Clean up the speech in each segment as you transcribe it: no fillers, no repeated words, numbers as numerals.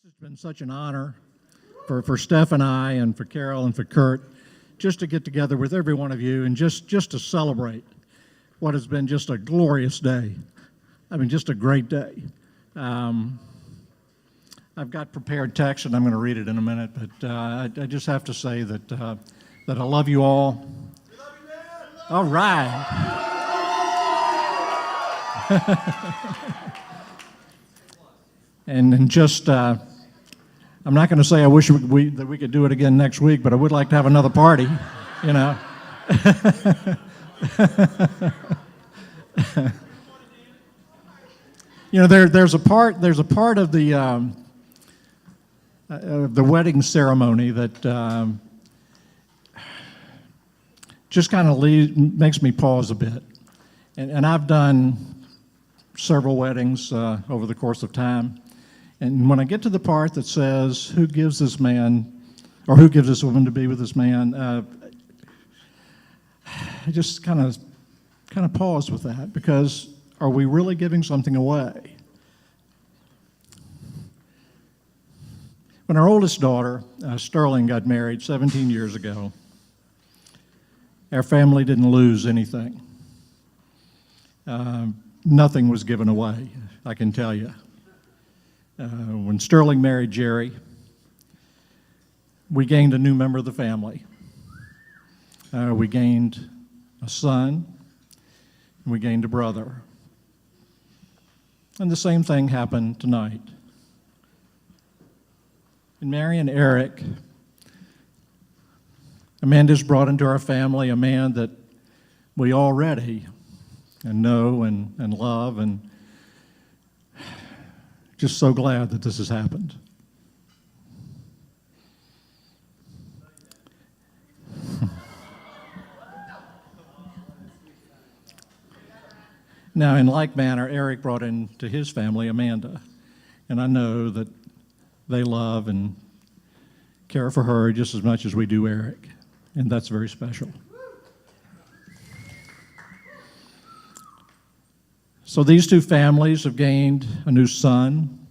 has been such an honor for Steph and I and for Carol and for Kurt just to get together with every one of you and just to celebrate what has been just a glorious day. I mean, just a great day. I've got prepared text, and I'm going to read it in a minute, but I just have to say that I love you all. We love you, man. All right. And just, I'm not going to say I wish that we could do it again next week, but I would like to have another party, you know. You know, there's a part of the wedding ceremony that just kind of makes me pause a bit, and I've done several weddings over the course of time, and when I get to the part that says who gives this man or who gives this woman to be with this man, I just kind of pause with that, because are we really giving something away? When our oldest daughter, Sterling, got married 17 years ago, our family didn't lose anything. Nothing was given away, I can tell you. When Sterling married Jerry, we gained a new member of the family. We gained a son, and we gained a brother. And the same thing happened tonight. In Mary and Erick, Amanda's brought into our family a man that we already know and love, and just so glad that this has happened. Now, in like manner, Erick brought into his family Amanda, and I know that they love and care for her just as much as we do Erick, and that's very special. So these two families have gained a new son,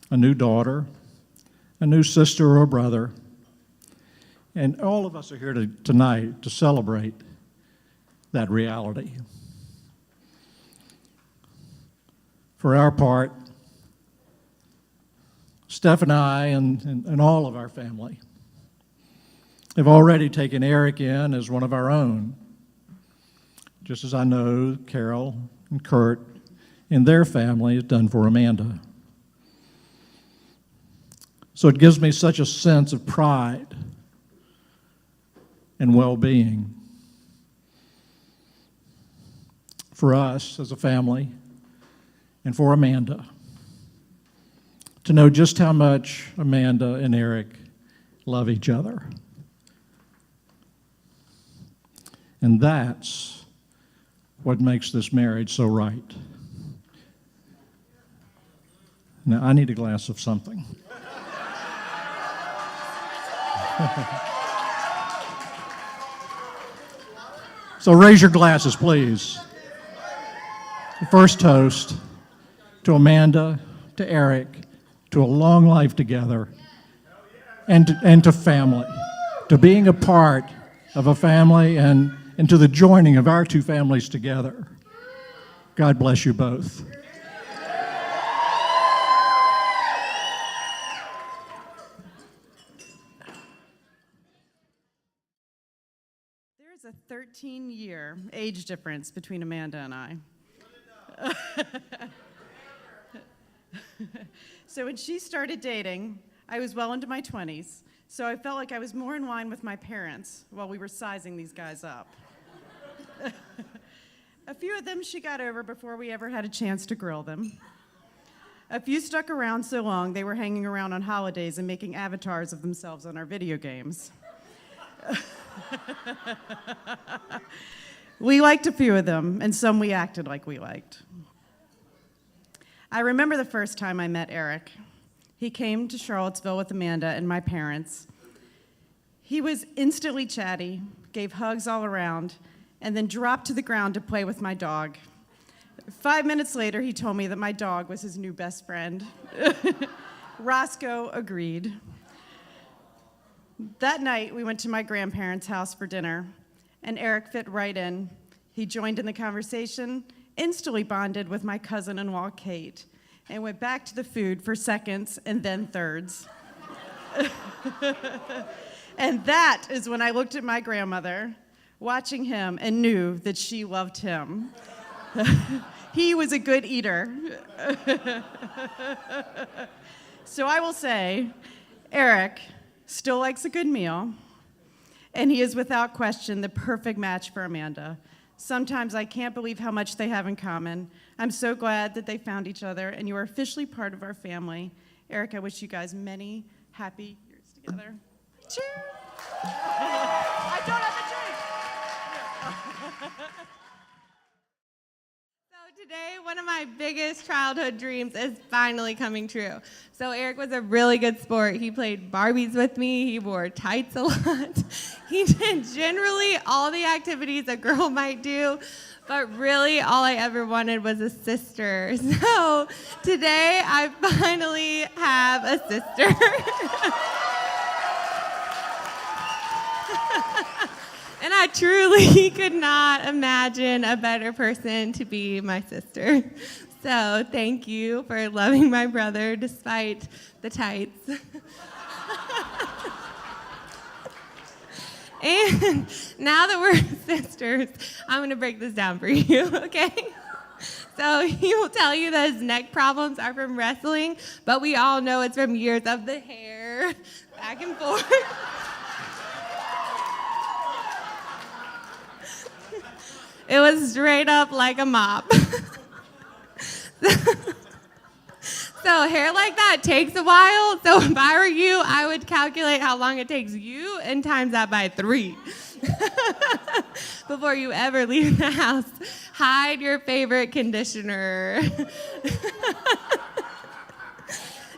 a new daughter, a new sister or brother, and all of us are here tonight to celebrate that reality. For our part, Steph and I and all of our family have already taken Erick in as one of our own, just as I know Carol and Kurt and their family has done for Amanda. So it gives me such a sense of pride and well-being for us as a family and for Amanda to know just how much Amanda and Erick love each other. And that's what makes this marriage so right. Now, I need a glass of something. So raise your glasses, please. The first toast to Amanda, to Erick, to a long life together, and to family, to being a part of a family, and to the joining of our two families together. God bless you both. There's a 13-year age difference between Amanda and I. So when she started dating, I was well into my 20s, so I felt like I was more in line with my parents while we were sizing these guys up. A few of them she got over before we ever had a chance to grill them. A few stuck around so long they were hanging around on holidays and making avatars of themselves on our video games. We liked a few of them, and some we acted like we liked. I remember the first time I met Erick. He came to Charlottesville with Amanda and my parents. He was instantly chatty, gave hugs all around, and then dropped to the ground to play with my dog. 5 minutes later, he told me that my dog was his new best friend. Roscoe agreed. That night, we went to my grandparents' house for dinner, and Erick fit right in. He joined in the conversation, instantly bonded with my cousin-in-law, Kate, and went back to the food for seconds and then thirds. And that is when I looked at my grandmother, watching him, and knew that she loved him. He was a good eater. So I will say, Erick still likes a good meal, and he is without question the perfect match for Amanda. Sometimes I can't believe how much they have in common. I'm so glad that they found each other, and you are officially part of our family. Erick, I wish you guys many happy years together. Cheers! I don't have a drink. So today, one of my biggest childhood dreams is finally coming true. So Erick was a really good sport. He played Barbies with me. He wore tights a lot. He did generally all the activities a girl might do, but really all I ever wanted was a sister. So today, I finally have a sister. And I truly could not imagine a better person to be my sister. So thank you for loving my brother despite the tights. And now that we're sisters, I'm going to break this down for you, okay? So he will tell you that his neck problems are from wrestling, but we all know it's from years of the hair back and forth. It was straight up like a mop. So hair like that takes a while. So if I were you, I would calculate how long it takes you and times that by 3. Before you ever leave the house, hide your favorite conditioner.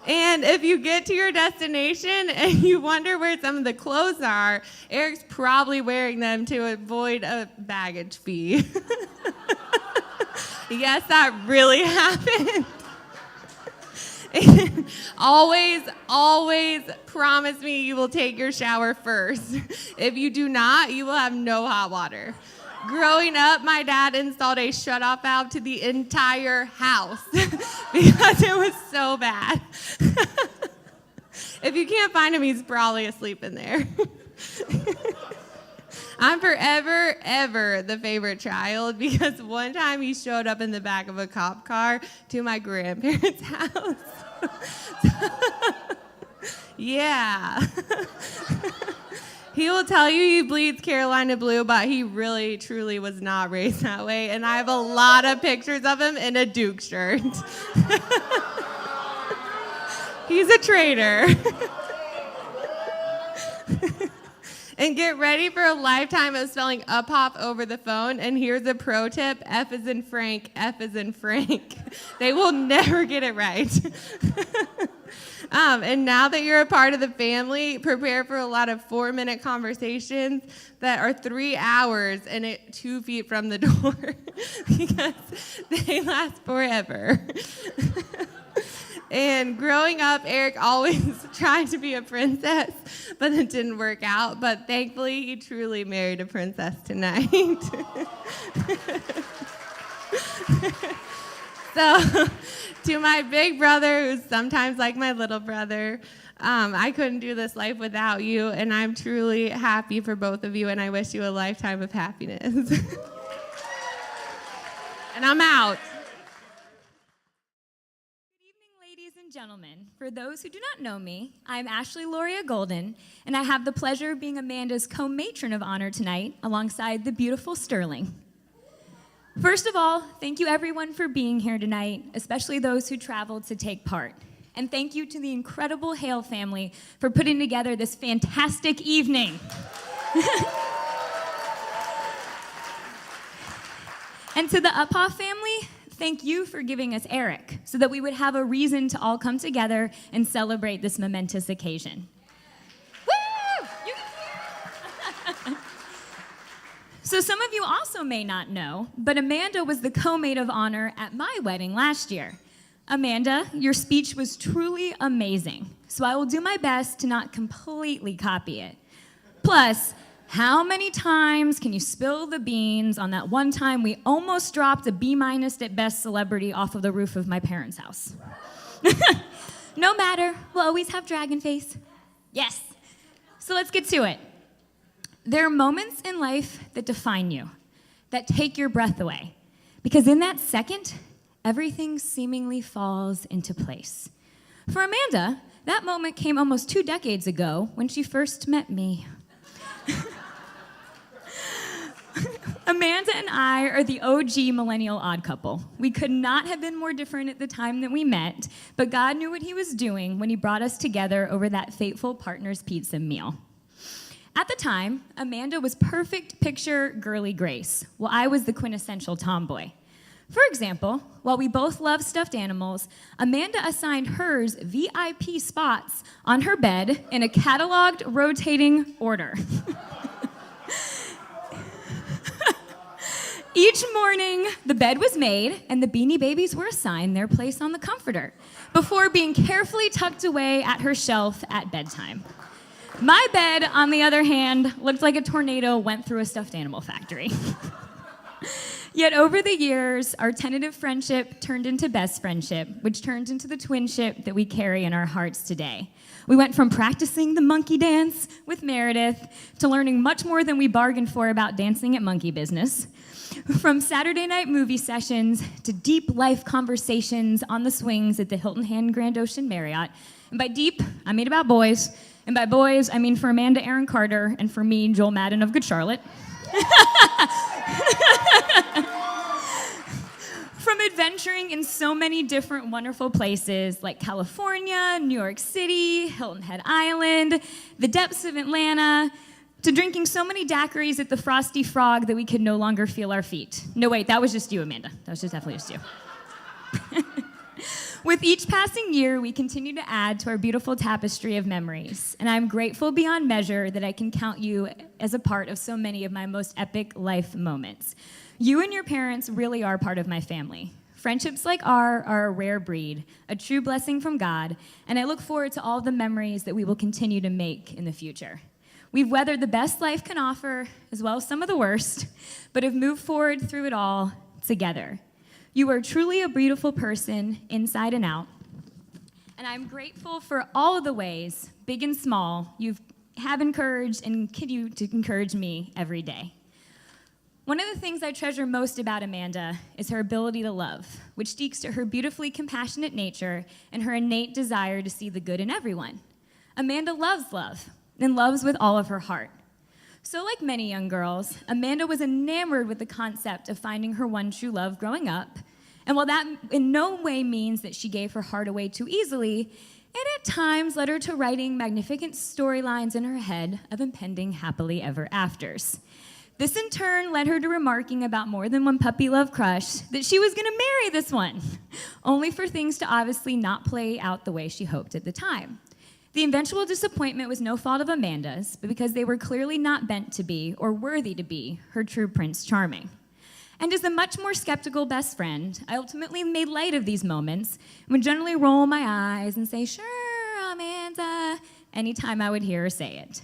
And if you get to your destination and you wonder where some of the clothes are, Erick's probably wearing them to avoid a baggage fee. Yes, that really happened. And always promise me you will take your shower first. If you do not, you will have no hot water. Growing up, my dad installed a shut-off valve to the entire house because it was so bad. If you can't find him, he's probably asleep in there. I'm forever, ever the favorite child because one time he showed up in the back of a cop car to my grandparents' house. Yeah. He will tell you he bleeds Carolina blue, but he really, truly was not raised that way. And I have a lot of pictures of him in a Duke shirt. He's a traitor. And get ready for a lifetime of spelling up-hop over the phone. And here's a pro tip, F as in Frank, F as in Frank. They will never get it right. And now that you're a part of the family, prepare for a lot of 4-minute conversations that are 3 hours and 2 feet from the door because they last forever. And growing up, Erick always tried to be a princess, but it didn't work out. But thankfully, he truly married a princess tonight. So, to my big brother, who's sometimes like my little brother, I couldn't do this life without you, and I'm truly happy for both of you, and I wish you a lifetime of happiness. And I'm out. Good evening, ladies and gentlemen. For those who do not know me, I'm Ashley Loria Golden, and I have the pleasure of being Amanda's co-matron of honor tonight alongside the beautiful Sterling. First of all, thank you everyone for being here tonight, especially those who traveled to take part. And thank you to the incredible Hale family for putting together this fantastic evening. And to the Uphoff family, thank you for giving us Erick so that we would have a reason to all come together and celebrate this momentous occasion. Woo! You can hear. So some of you also may not know, but Amanda was the co-maid of honor at my wedding last year. Amanda, your speech was truly amazing, so I will do my best to not completely copy it. Plus, how many times can you spill the beans on that one time we almost dropped a B- at best celebrity off of the roof of my parents' house? No matter, we'll always have dragon face. Yes. So let's get to it. There are moments in life that define you, that take your breath away, because in that second, everything seemingly falls into place. For Amanda, that moment came almost 2 decades ago when she first met me. Amanda and I are the OG millennial odd couple. We could not have been more different at the time that we met, but God knew what he was doing when he brought us together over that fateful partner's pizza meal. At the time, Amanda was perfect picture girly Grace, while I was the quintessential tomboy. For example, while we both love stuffed animals, Amanda assigned hers VIP spots on her bed in a cataloged rotating order. Each morning, the bed was made and the Beanie Babies were assigned their place on the comforter before being carefully tucked away at her shelf at bedtime. My bed, on the other hand, looked like a tornado went through a stuffed animal factory. Yet over the years, our tentative friendship turned into best friendship, which turned into the twinship that we carry in our hearts today. We went from practicing the monkey dance with Meredith to learning much more than we bargained for about dancing at Monkey Business. From Saturday night movie sessions to deep life conversations on the swings at the Hilton Hand Grand Ocean Marriott. And by deep, I mean about boys. And by boys, I mean for Amanda, Aaron Carter, and for me, Joel Madden of Good Charlotte. From adventuring in so many different wonderful places like California, New York City, Hilton Head Island, the depths of Atlanta, to drinking so many daiquiris at the Frosty Frog that we could no longer feel our feet. No, wait, that was just you, Amanda. That was just definitely just you. With each passing year, we continue to add to our beautiful tapestry of memories, and I'm grateful beyond measure that I can count you as a part of so many of my most epic life moments. You and your parents really are part of my family. Friendships like ours are a rare breed, a true blessing from God, and I look forward to all the memories that we will continue to make in the future. We've weathered the best life can offer, as well as some of the worst, but have moved forward through it all together. You are truly a beautiful person, inside and out, and I'm grateful for all of the ways, big and small, you have encouraged and continue to encourage me every day. One of the things I treasure most about Amanda is her ability to love, which speaks to her beautifully compassionate nature and her innate desire to see the good in everyone. Amanda loves love and loves with all of her heart. So like many young girls, Amanda was enamored with the concept of finding her one true love growing up. And while that in no way means that she gave her heart away too easily, it at times led her to writing magnificent storylines in her head of impending happily ever afters. This in turn led her to remarking about more than one puppy love crush that she was gonna marry this one, only for things to obviously not play out the way she hoped at the time. The eventual disappointment was no fault of Amanda's, but because they were clearly not meant to be or worthy to be her true Prince Charming. And as a much more skeptical best friend, I ultimately made light of these moments and would generally roll my eyes and say, "Sure, Amanda," anytime I would hear her say it.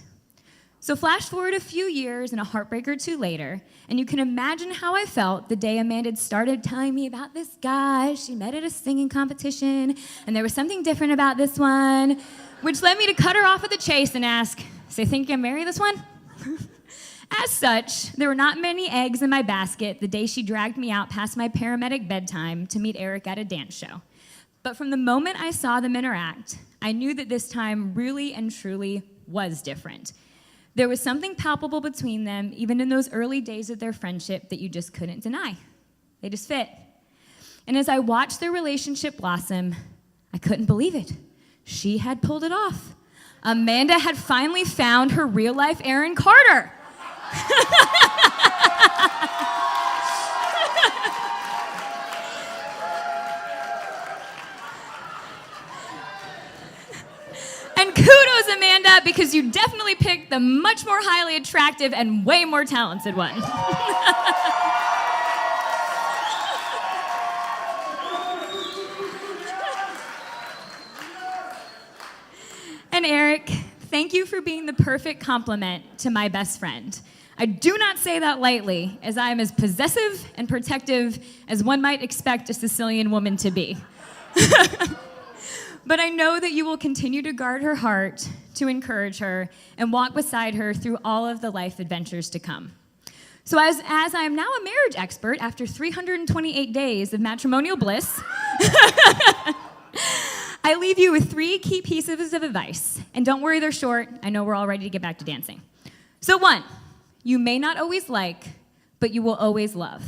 So flash forward a few years and a heartbreak or two later, and you can imagine how I felt the day Amanda started telling me about this guy she met at a singing competition, and there was something different about this one, which led me to cut her off at the chase and ask, "So you think you can marry this one?" As such, there were not many eggs in my basket the day she dragged me out past my paramedic bedtime to meet Erick at a dance show. But from the moment I saw them interact, I knew that this time really and truly was different. There was something palpable between them, even in those early days of their friendship, that you just couldn't deny. They just fit. And as I watched their relationship blossom, I couldn't believe it. She had pulled it off. Amanda had finally found her real-life Aaron Carter. And kudos, Amanda, because you definitely picked the much more highly attractive and way more talented one. And Eric, thank you for being the perfect complement to my best friend. I do not say that lightly, as I am as possessive and protective as one might expect a Sicilian woman to be. But I know that you will continue to guard her heart, to encourage her, and walk beside her through all of the life adventures to come. So as I am now a marriage expert after 328 days of matrimonial bliss, I leave you with 3 key pieces of advice. And don't worry, they're short. I know we're all ready to get back to dancing. So 1, you may not always like, but you will always love.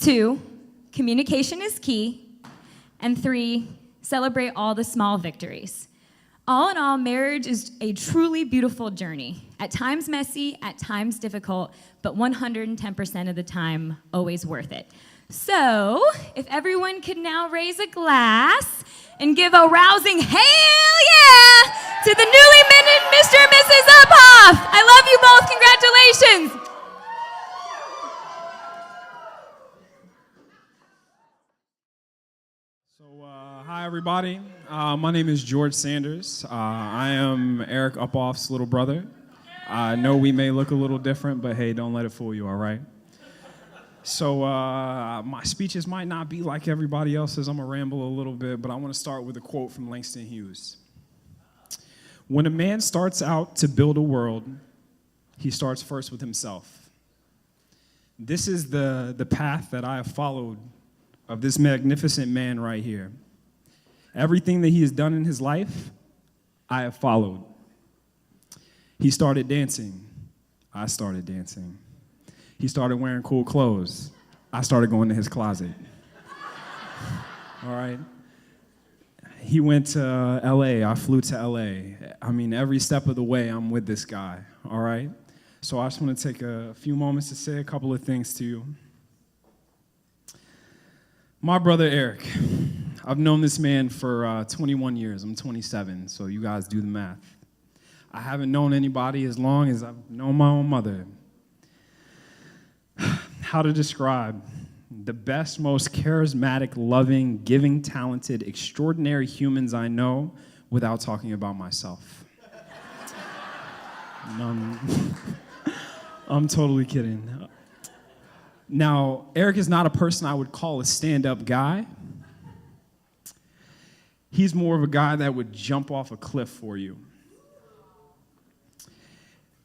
2, communication is key. And 3, celebrate all the small victories. All in all, marriage is a truly beautiful journey. At times messy, at times difficult, but 110% of the time, always worth it. So, if everyone could now raise a glass and give a rousing hell yeah to the newly minted Mr. and Mrs. Uphoff. I love you both. Congratulations. Hi, everybody. My name is George Sanders. I am Erick Uphoff's little brother. I know we may look a little different, but hey, don't let it fool you, all right? So my speeches might not be like everybody else's. I'm going to ramble a little bit, but I want to start with a quote from Langston Hughes. When a man starts out to build a world, he starts first with himself. This is the path that I have followed of this magnificent man right here. Everything that he has done in his life, I have followed. He started dancing. I started dancing. He started wearing cool clothes. I started going to his closet. All right? He went to LA. I flew to LA. I mean, every step of the way, I'm with this guy. All right? So I just want to take a few moments to say a couple of things to you. My brother, Erick. I've known this man for 21 years. I'm 27, so you guys do the math. I haven't known anybody as long as I've known my own mother. How to describe the best, most charismatic, loving, giving, talented, extraordinary humans I know without talking about myself. I'm totally kidding. Now, Erick is not a person I would call a stand-up guy. He's more of a guy that would jump off a cliff for you.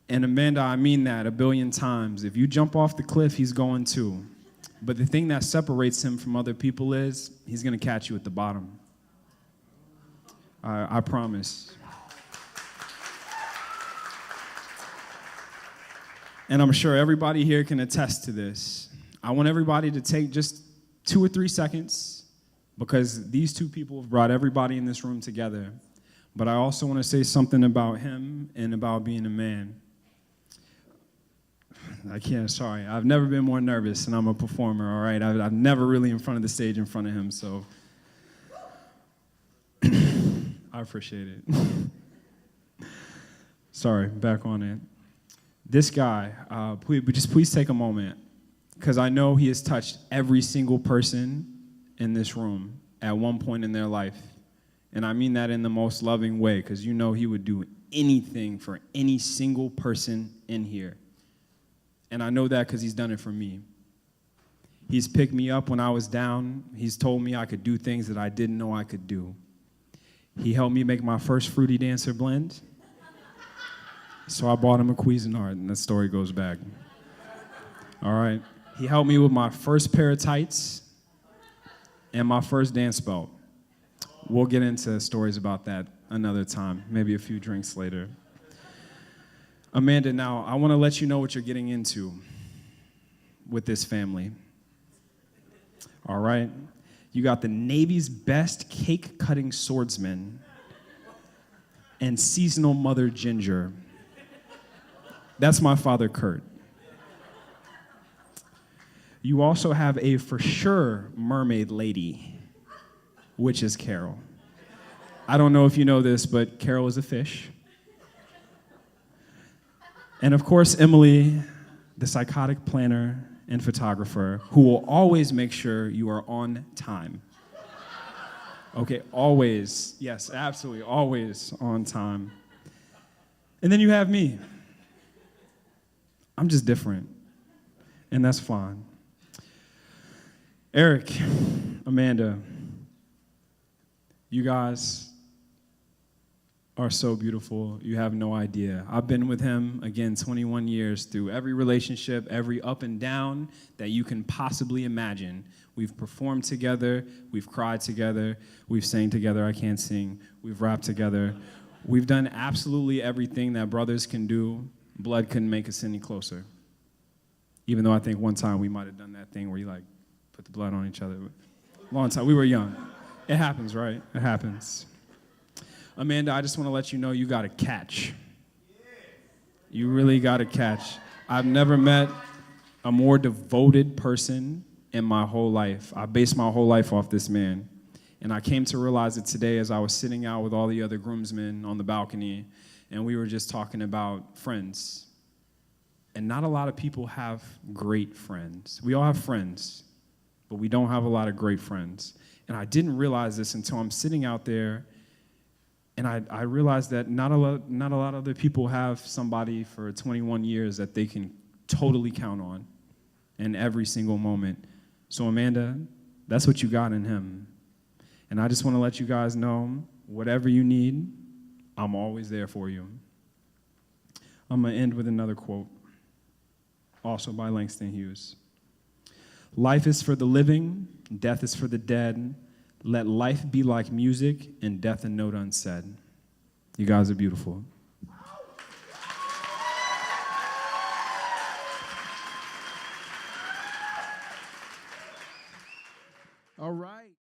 And Amanda, I mean that a billion times. If you jump off the cliff, he's going too. But the thing that separates him from other people is he's going to catch you at the bottom. I promise. And I'm sure everybody here can attest to this. I want everybody to take just 2 or 3 seconds, because these 2 people have brought everybody in this room together. But I also want to say something about him and about being a man. Sorry. I've never been more nervous, and I'm a performer, all right? I've never really in front of the stage in front of him, so I appreciate it. Sorry, back on it. This guy, please take a moment, because I know he has touched every single person in this room at one point in their life. And I mean that in the most loving way, because you know he would do anything for any single person in here. And I know that because he's done it for me. He's picked me up when I was down. He's told me I could do things that I didn't know I could do. He helped me make my first Fruity Dancer blend. So I bought him a Cuisinart, and the story goes back. All right. He helped me with my first pair of tights and my first dance belt. We'll get into stories about that another time, maybe a few drinks later. Amanda, now, I want to let you know what you're getting into with this family. All right? You got the Navy's best cake-cutting swordsman and seasonal mother Ginger. That's my father, Kurt. You also have a for sure mermaid lady, which is Carol. I don't know if you know this, but Carol is a fish. And of course, Emily, the psychotic planner and photographer, who will always make sure you are on time. Okay, always. Yes, absolutely, always on time. And then you have me. I'm just different, and that's fine. Erick, Amanda, you guys are so beautiful. You have no idea. I've been with him, again, 21 years through every relationship, every up and down that you can possibly imagine. We've performed together. We've cried together. We've sang together. I can't sing. We've rapped together. We've done absolutely everything that brothers can do. Blood couldn't make us any closer. Even though I think one time we might have done that thing where you like put the blood on each other. Long time. We were young. It happens, right? It happens. Amanda, I just want to let you know you got to catch. You really got to catch. I've never met a more devoted person in my whole life. I based my whole life off this man. And I came to realize it today as I was sitting out with all the other groomsmen on the balcony, and we were just talking about friends. And not a lot of people have great friends. We all have friends, but we don't have a lot of great friends. And I didn't realize this until I'm sitting out there, and I realized that not a lot of other people have somebody for 21 years that they can totally count on in every single moment. So Amanda, that's what you got in him. And I just want to let you guys know, whatever you need, I'm always there for you. I'm going to end with another quote, also by Langston Hughes. Life is for the living, death is for the dead. Let life be like music and death a note unsaid. You guys are beautiful.